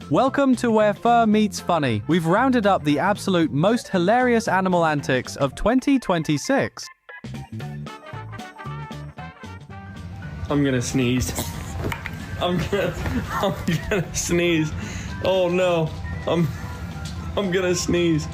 Welcome to Where Fur Meets Funny. We've rounded up the absolute most hilarious animal antics of 2026. I'm gonna sneeze. I'm gonna sneeze. Oh no, I'm gonna sneeze.